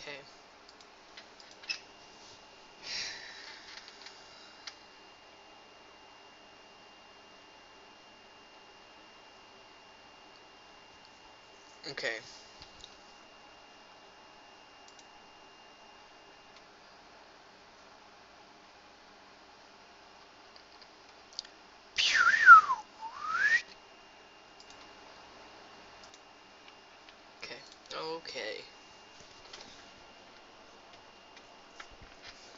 Okay. Okay. Okay. Okay.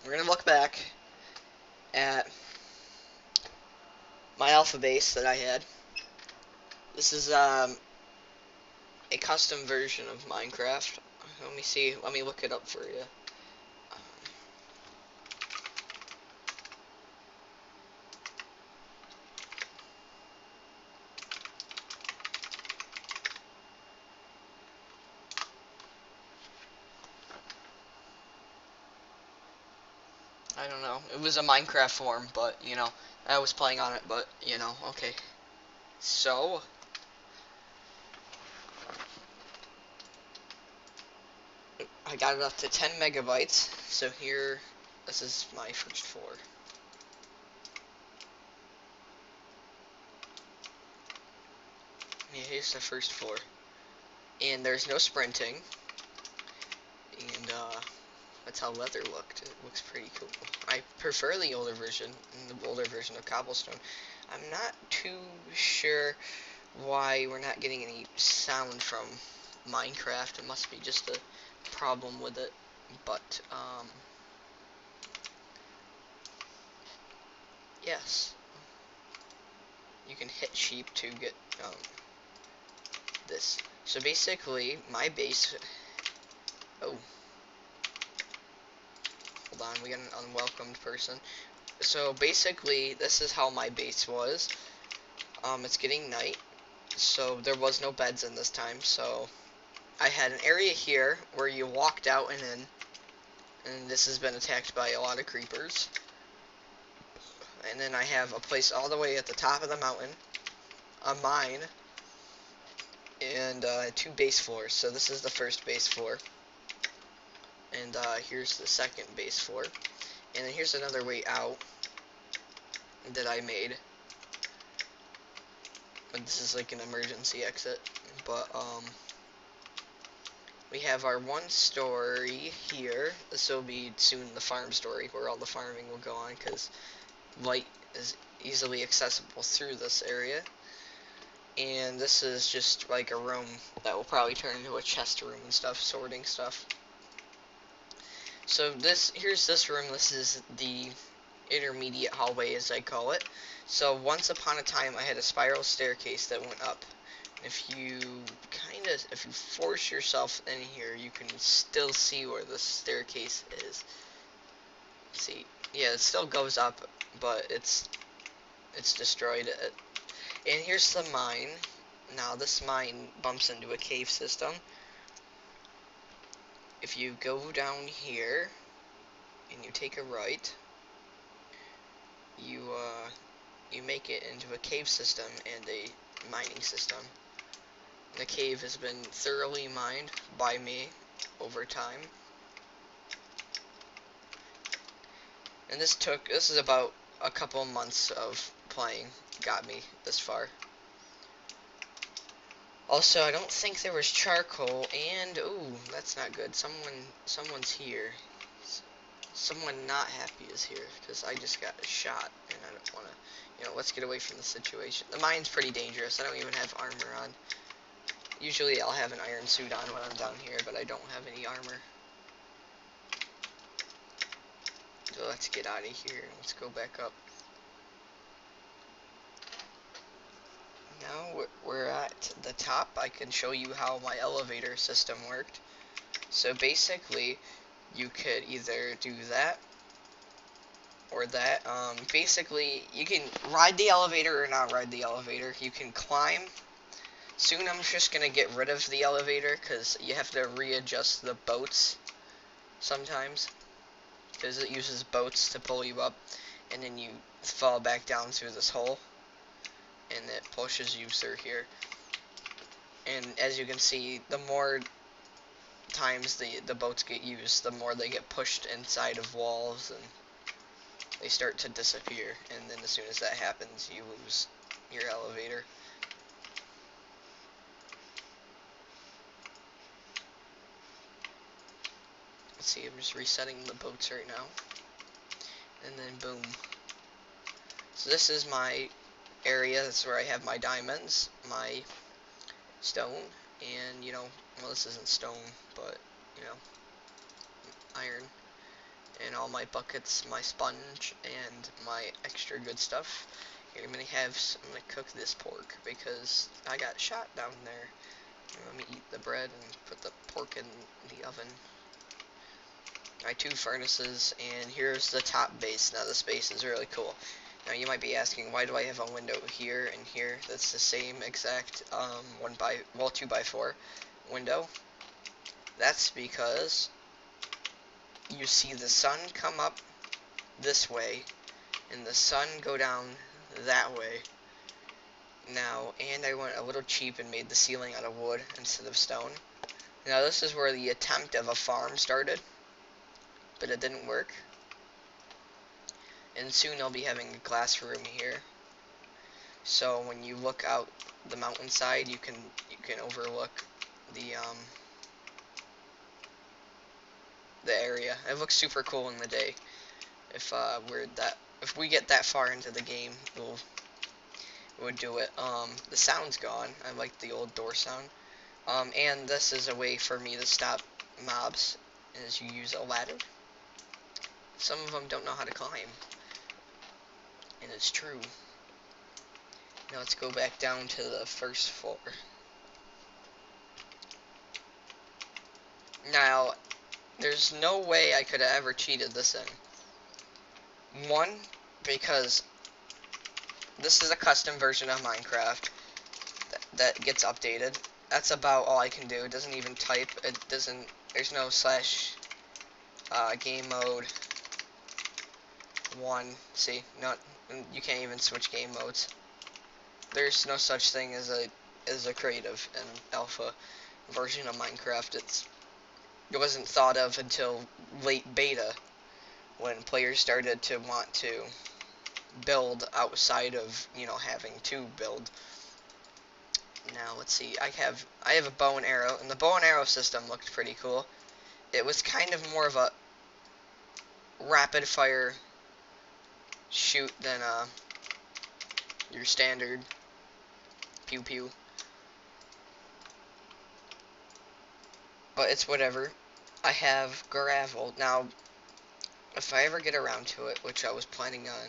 We're gonna look back at my alpha base that I had. This is a custom version of Minecraft. Let me see. Let me look it up for you. I don't know. It was a Minecraft form, but you know, I was playing on it, but you know, okay. So, I got it up to 10 megabytes. So here, this is my first floor. Yeah, here's the first floor. And there's no sprinting. And that's how leather looked. It looks pretty cool. I prefer the older version, of Cobblestone. I'm not too sure why we're not getting any sound from Minecraft. It must be just a problem with it. But yes, you can hit sheep to get this. So basically, my base. Oh, hold on, we got an unwelcomed person. So basically, this is how my base was. It's getting night, so there was no beds in this time. So I had an area here where you walked out and in, and this has been attacked by a lot of creepers. And then I have a place all the way at the top of the mountain, a mine, and two base floors. So this is the first base floor, and here's the second base floor, and then here's another way out that I made. And this is like an emergency exit, but we have our one story here. This will be soon the farm story, where all the farming will go on, because light is easily accessible through this area. And this is just like a room that will probably turn into a chest room and stuff, sorting stuff. So here's this room. This is the intermediate hallway, as I call it. So once upon a time, I had a spiral staircase that went up. If you force yourself in here, you can still see where the staircase is. See, yeah, it still goes up, but it's destroyed. And here's the mine. Now this mine bumps into a cave system. If you go down here and you take a right, you make it into a cave system and a mining system. The cave has been thoroughly mined by me over time. And this is about a couple months of playing got me this far. Also, I don't think there was charcoal, and ooh, that's not good. Someone's here. Someone not happy is here because I just got shot, and I don't want to, let's get away from the situation. The mine's pretty dangerous. I don't even have armor on. Usually I'll have an iron suit on when I'm down here, but I don't have any armor. So let's get out of here. Let's go back up. Now we're at the top. I can show you how my elevator system worked. So basically, you could either do that or that. Basically, you can ride the elevator or not ride the elevator. You can climb. Soon I'm just going to get rid of the elevator because you have to readjust the boats sometimes. Because it uses boats to pull you up. And then you fall back down through this hole. And it pushes you through here. And as you can see, the more times the boats get used, the more they get pushed inside of walls and they start to disappear. And then as soon as that happens, you lose your elevator. Let's see, I'm just resetting the boats right now. And then boom. So this is my area. That's where I have my diamonds, my stone, and you know, well, this isn't stone, but you know, iron, and all my buckets, my sponge, and my extra good stuff. Here, I'm gonna cook this pork because I got shot down there. Let me eat the bread and put the pork in the oven. My 2 furnaces, and here's the top base. Now this base is really cool. Now you might be asking, why do I have a window here and here? That's the same exact 2x4 window. That's because you see the sun come up this way and the sun go down that way. Now, and I went a little cheap and made the ceiling out of wood instead of stone. Now this is where the attempt of a farm started, but it didn't work. And soon I'll be having a glass room here. So when you look out the mountainside, you can overlook the area. It looks super cool in the day. If we get that far into the game, we'll do it. The sound's gone. I like the old door sound. And this is a way for me to stop mobs, is you use a ladder. Some of them don't know how to climb, and it's true. Now let's go back down to the first floor. Now, there's no way I could have ever cheated this in. One, because this is a custom version of Minecraft that gets updated. That's about all I can do. It doesn't even type. It doesn't. There's no / game mode 1. See, you can't even switch game modes. There's no such thing as a creative and alpha version of Minecraft. It wasn't thought of until late beta, when players started to want to build outside of, you know, having to build. Now let's see. I have a bow and arrow, and the bow and arrow system looked pretty cool. It was kind of more of a rapid fire shoot than your standard pew pew. But it's whatever. I have gravel. Now, if I ever get around to it, which I was planning on.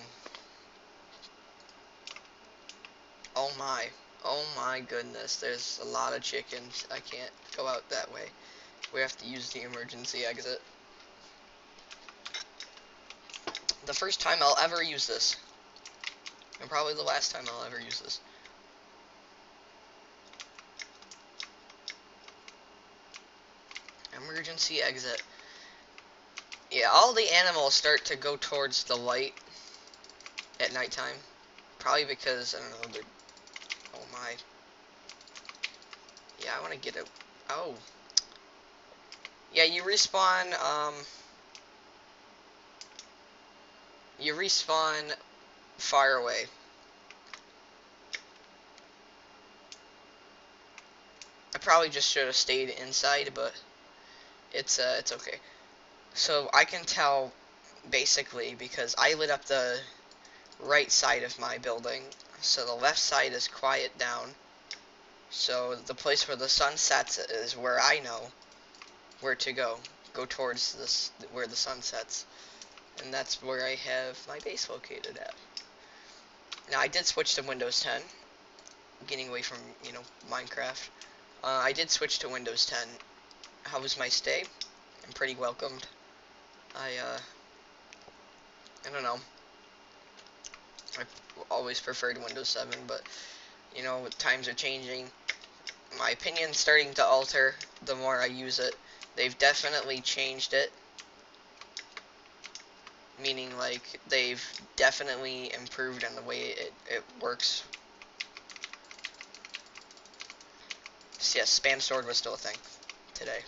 Oh my goodness, there's a lot of chickens. I can't go out that way. We have to use the emergency exit. The first time I'll ever use this. And probably the last time I'll ever use this. Emergency exit. Yeah, all the animals start to go towards the light at nighttime. Probably because, I don't know, they're... Oh my. Yeah, I want to get it. Oh. Yeah, you respawn, far away. I probably just should have stayed inside, but it's okay. So I can tell basically because I lit up the right side of my building, so the left side is quiet down. So the place where the sun sets is where I know where to go. Go towards this where the sun sets, and that's where I have my base located at. Now I did switch to Windows 10, getting away from, you know, Minecraft. I did switch to Windows 10. How was my stay? I'm pretty welcomed. I don't know. I always preferred Windows 7, but, you know, times are changing. My opinion's starting to alter the more I use it. They've definitely changed it. Meaning, like, they've definitely improved on the way it works. So, yes, Spam Sword was still a thing today.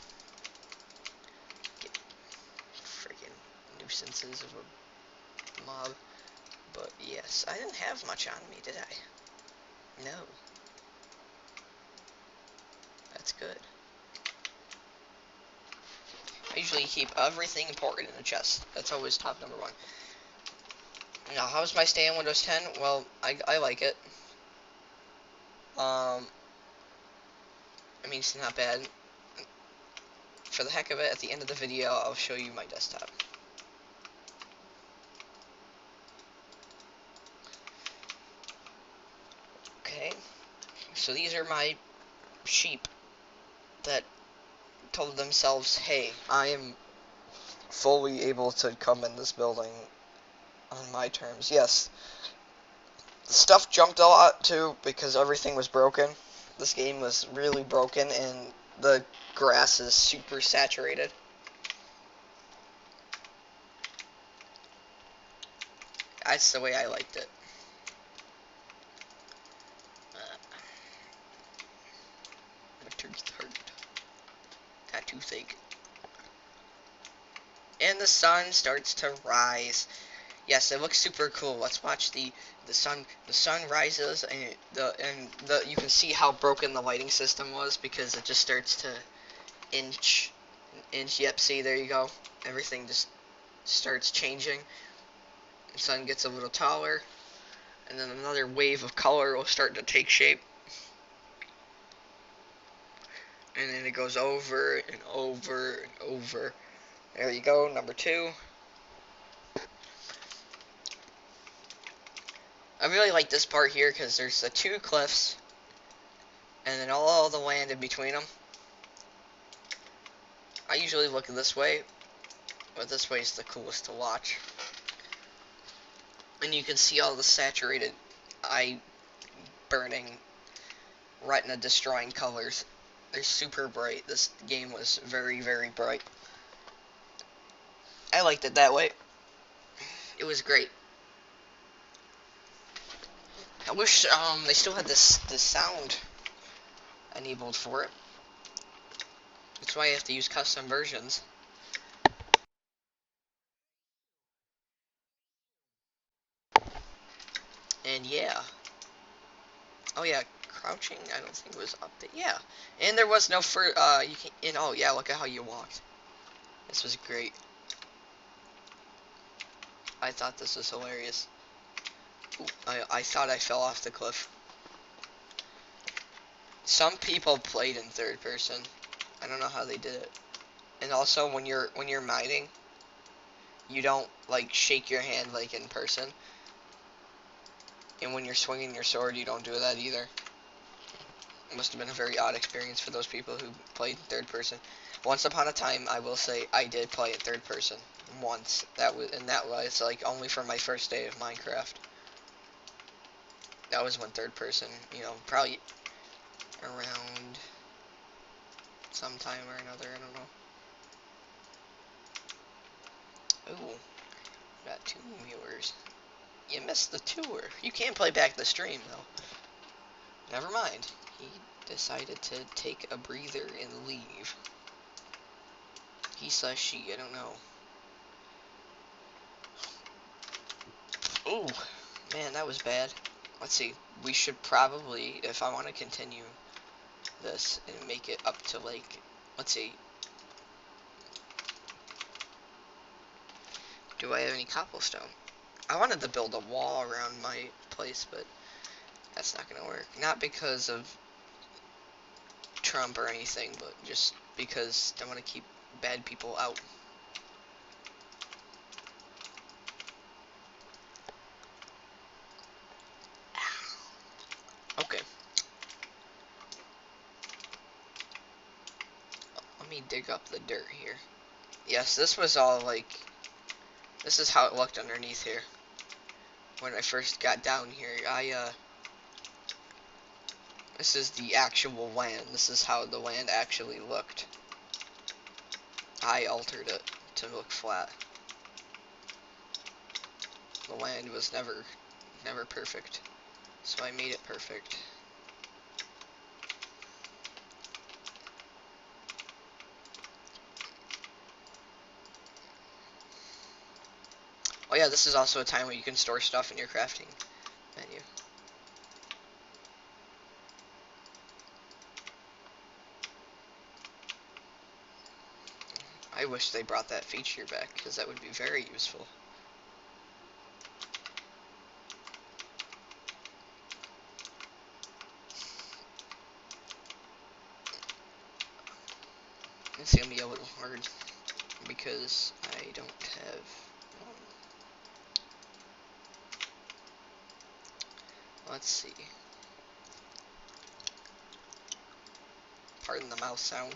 nuisances of a mob. But yes, I didn't have much on me, did I? No. That's good. I usually keep everything important in the chest. That's always top number one. Now, how's my stay on Windows 10? Well, I like it. I mean, it's not bad. For the heck of it, at the end of the video, I'll show you my desktop. Okay, so these are my sheep that told themselves, hey, I am fully able to come in this building on my terms. Yes, stuff jumped a lot too because everything was broken. This game was really broken and the grass is super saturated. That's the way I liked it. My turkey's hurt. Got toothache. And the sun starts to rise. Yes, it looks super cool. Let's watch the sun. The sun rises, and you can see how broken the lighting system was because it just starts to inch. Yep, see, there you go. Everything just starts changing. The sun gets a little taller, and then another wave of color will start to take shape. And then it goes over and over and over. There you go, number 2. I really like this part here because there's the 2 cliffs and then all the land in between them. I usually look this way, but this way is the coolest to watch. And you can see all the saturated, eye-burning, retina-destroying colors. They're super bright. This game was very, very bright. I liked it that way. It was great. I wish they still had this sound enabled for it. That's why I have to use custom versions. And yeah. Oh yeah, crouching I don't think was updated. Yeah. And there was no you can oh yeah, look at how you walked. This was great. I thought this was hilarious. Ooh, I thought I fell off the cliff. Some people played in third person. I don't know how they did it. And also when you're mining, you don't like shake your hand like in person. And when you're swinging your sword, you don't do that either. It must have been a very odd experience for those people who played in third person. Once upon a time, I will say I did play in third person once. That was like only for my first day of Minecraft. That was when third person, you know, probably around sometime or another, I don't know. Ooh, got 2 viewers. You missed the tour. You can't play back the stream though. Never mind. He decided to take a breather and leave. He/she, I don't know. Ooh, man, that was bad. Let's see. We should probably, if I want to continue this and make it up to like, let's see. Do I have any cobblestone? I wanted to build a wall around my place, but that's not gonna work. Not because of Trump or anything, but just because I want to keep bad people out. Okay. Let me dig up the dirt here. Yes, this was all like, this is how it looked underneath here. When I first got down here, this is the actual land. This is how the land actually looked. I altered it to look flat. The land was never perfect, so I made it perfect. Oh yeah, this is also a time where you can store stuff in your crafting menu. I wish they brought that feature back, because that would be very useful. It's gonna be a little hard, because I don't have... let's see. Pardon the mouse sound.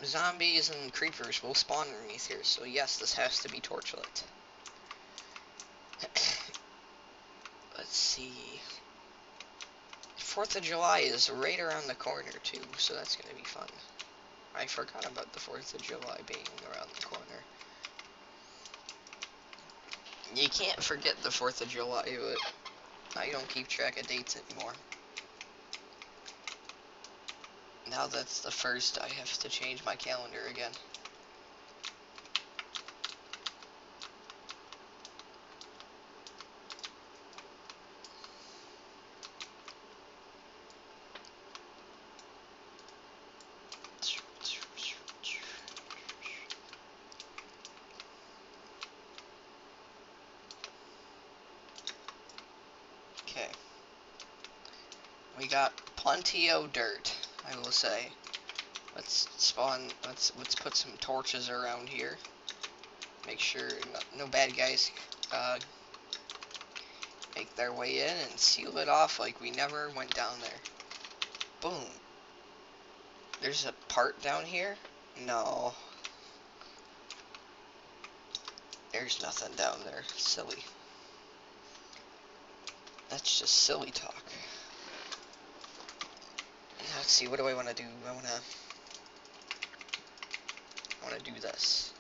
Zombies and creepers will spawn underneath here, so yes, this has to be torchlit. Let's see. 4th of July is right around the corner too, so that's gonna be fun. I forgot about the 4th of July being around the corner. You can't forget the 4th of July, but I don't keep track of dates anymore. Now that's the first, I have to change my calendar again. Okay. We got plenty of dirt, I will say. Let's put some torches around here. Make sure no bad guys make their way in, and seal it off like we never went down there. Boom. There's a part down here? No. There's nothing down there. Silly. That's just silly talk. Let's see, what do I want to do? I want to do this.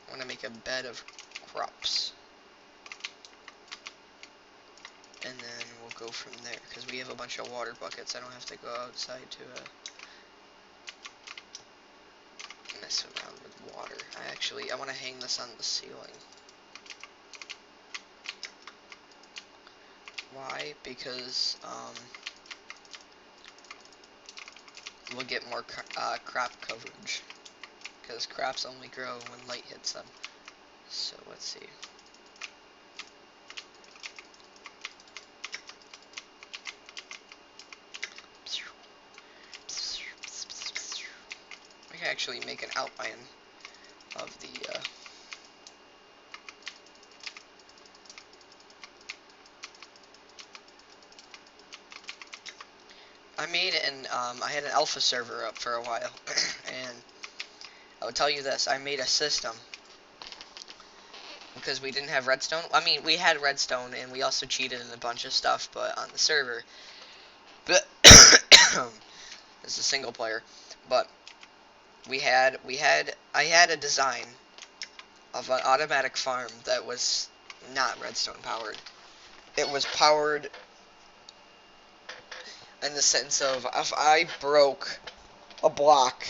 I want to make a bed of crops. And then we'll go from there, because we have a bunch of water buckets. I don't have to go outside to mess around with water. I want to hang this on the ceiling. Why? Because we'll get more crop coverage, because crops only grow when light hits them. So let's see. We can actually make an outline of the I had an alpha server up for a while, and I would tell you this, I made a system, because we didn't have redstone. I mean, we had redstone, and we also cheated in a bunch of stuff, but on the server, but it's a single player, but I had a design of an automatic farm that was not redstone powered. It was powered in the sense of, if I broke a block,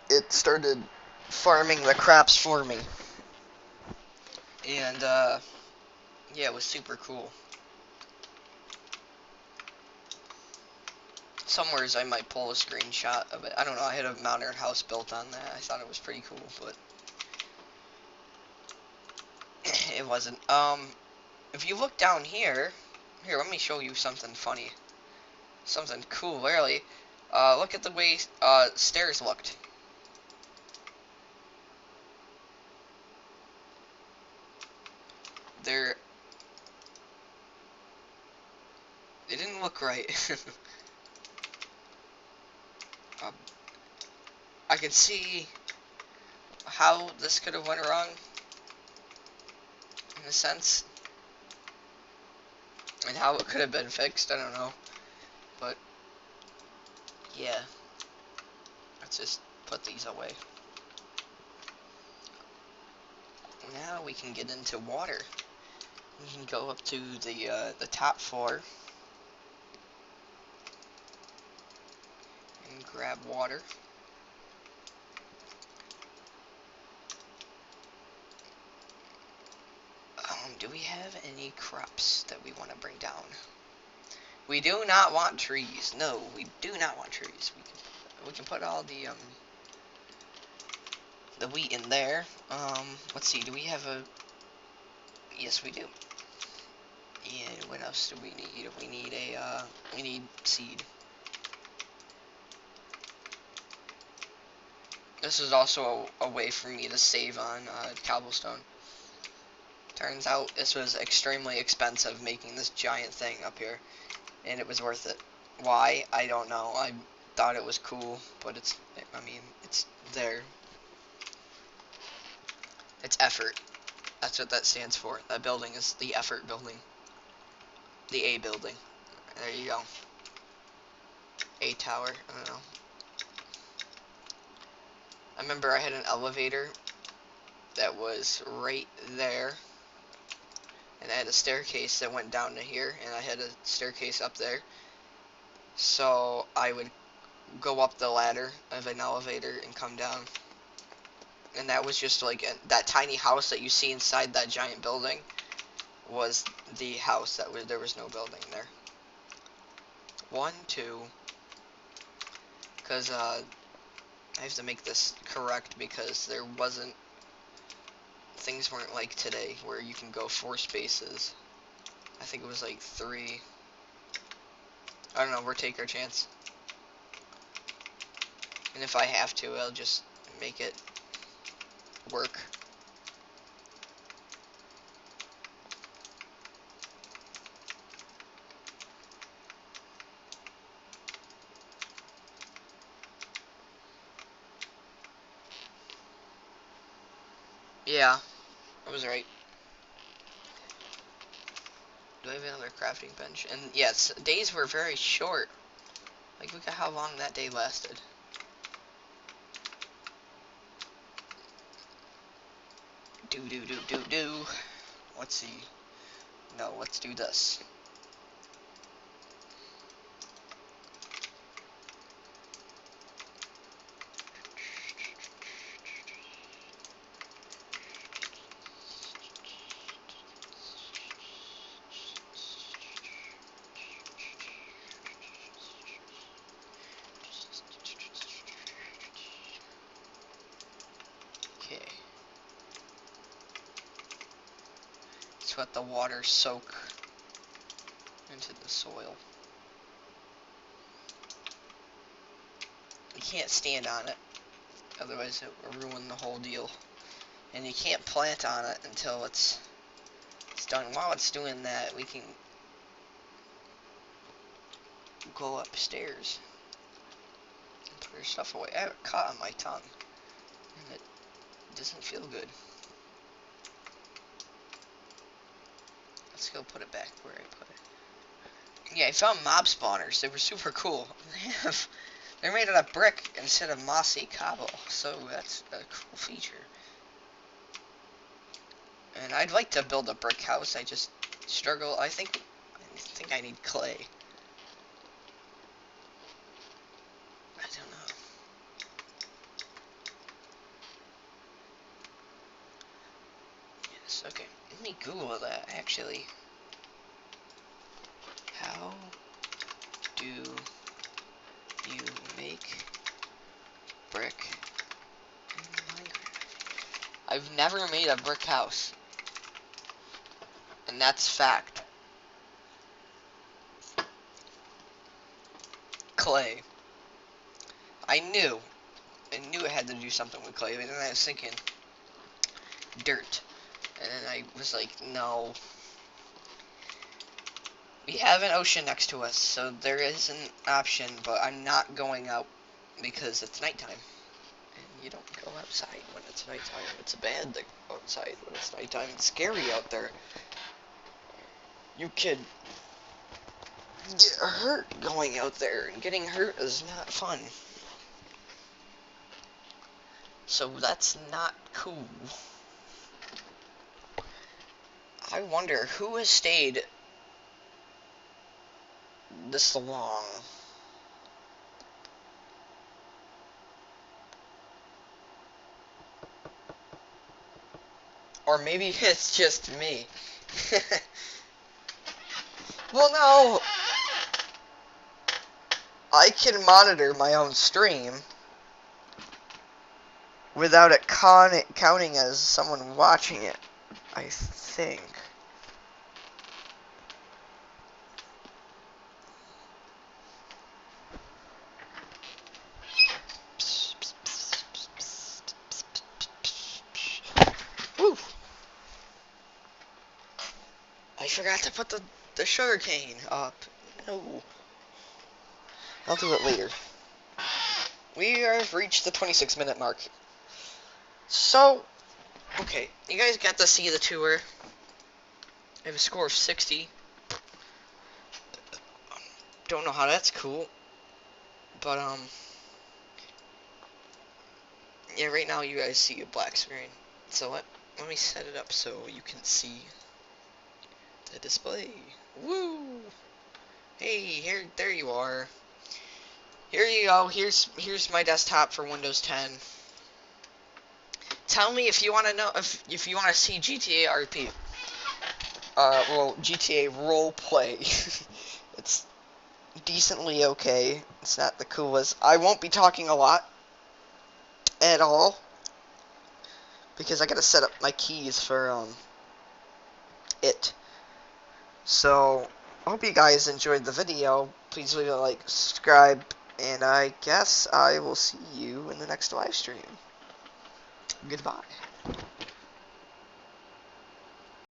it started farming the crops for me. And, yeah, it was super cool. Somewheres I might pull a screenshot of it. I don't know, I had a modern house built on that. I thought it was pretty cool, but it wasn't. If you look down here, let me show you something funny. Something cool, really. Look at the way, stairs looked. They didn't look right. I could see how this could have went wrong, in a sense. And how it could have been fixed, I don't know. But, yeah. Let's just put these away. Now we can get into water. We can go up to the top floor and grab water. Do we have any crops that we want to bring down? We do not want trees. No, we do not want trees. We can put all the wheat in there. Let's see. Do we have a? Yes, we do. And what else do we need? We need we need seed. This is also a way for me to save on cobblestone. Turns out this was extremely expensive making this giant thing up here, and it was worth it. Why? I don't know. I thought it was cool, but I mean, it's there. It's effort. That's what that stands for. That building is the effort building. The A building. There you go. A tower. I don't know. I remember I had an elevator that was right there, and I had a staircase that went down to here, and I had a staircase up there. So I would go up the ladder of an elevator and come down. And that was just like that tiny house that you see inside that giant building was the house that was, there was no building there. 1, 2, because I have to make this correct because there wasn't, things weren't like today where you can go 4 spaces. I think it was like 3. I don't know, we'll take our chance. And if I have to, I'll just make it work. Yeah, I was right. Do I have another crafting bench? And yes, days were very short. Like, look at how long that day lasted. Do. Let's see. No, let's do this. Okay. Let's let the water soak into the soil. You can't stand on it, otherwise it will ruin the whole deal. And you can't plant on it until it's done. While it's doing that, we can go upstairs and put our stuff away. I have a cut on my tongue, and it doesn't feel good. Let's go put it back where I put it. Yeah, I found mob spawners. They were super cool. They're made out of brick instead of mossy cobble, so that's a cool feature. And I'd like to build a brick house. I just struggle. I think I need clay. I don't know. Yes, okay. Let me Google that, actually. How do you make brick in Minecraft? I've never made a brick house. And that's fact. Clay. I knew it had to do something with clay, but then I was thinking dirt. And then I was like, no. We have an ocean next to us, so there is an option, but I'm not going out because it's nighttime. And you don't go outside when it's nighttime. It's bad to go outside when it's nighttime. It's scary out there. You kid. get hurt going out there. Getting hurt is not fun. So that's not cool. I wonder who has stayed this long. Or maybe it's just me. Well, no. I can monitor my own stream without it counting as someone watching it, I think. Woo! I forgot to put the sugar cane up. No. I'll do it later. We have reached the 26-minute mark. So, okay, you guys got to see the tour. I have a score of 60. Don't know how that's cool. But, yeah, right now you guys see a black screen. So let me set it up so you can see the display. Woo! Hey, there you are. Here you go. Here's my desktop for Windows 10. Tell me if you want to know if you want to see GTA RP. Well, GTA Roleplay. It's decently okay. It's not the coolest. I won't be talking a lot at all because I gotta set up my keys for it. So I hope you guys enjoyed the video. Please leave a like, subscribe, and I guess I will see you in the next live stream. Goodbye.